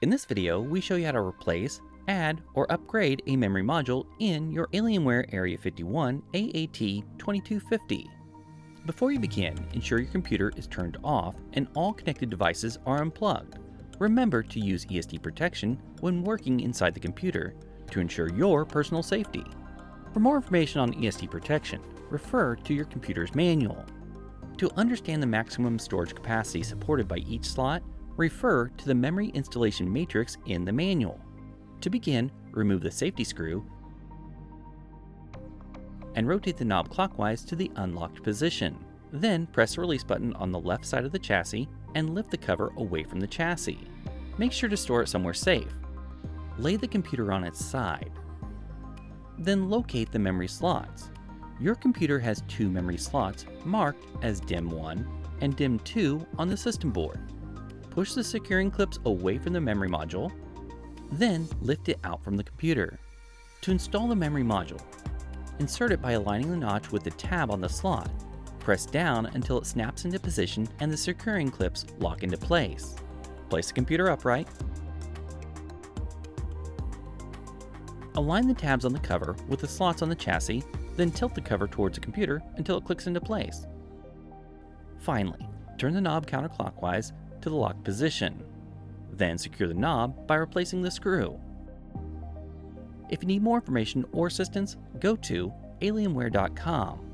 In this video, we show you how to replace, add, or upgrade a memory module in your Alienware Area 51 AAT2250. Before you begin, ensure your computer is turned off and all connected devices are unplugged. Remember to use ESD protection when working inside the computer to ensure your personal safety. For more information on ESD protection, refer to your computer's manual. To understand the maximum storage capacity supported by each slot, refer to the memory installation matrix in the manual. To begin, remove the safety screw and rotate the knob clockwise to the unlocked position. Then press the release button on the left side of the chassis and lift the cover away from the chassis. Make sure to store it somewhere safe. Lay the computer on its side. Then locate the memory slots. Your computer has two memory slots marked as DIMM1 and DIMM2 on the system board. Push the securing clips away from the memory module, then lift it out from the computer. To install the memory module, insert it by aligning the notch with the tab on the slot. Press down until it snaps into position and the securing clips lock into place. Place the computer upright. Align the tabs on the cover with the slots on the chassis, then tilt the cover towards the computer until it clicks into place. Finally, turn the knob counterclockwise to the locked position. Then secure the knob by replacing the screw. If you need more information or assistance, go to alienware.com.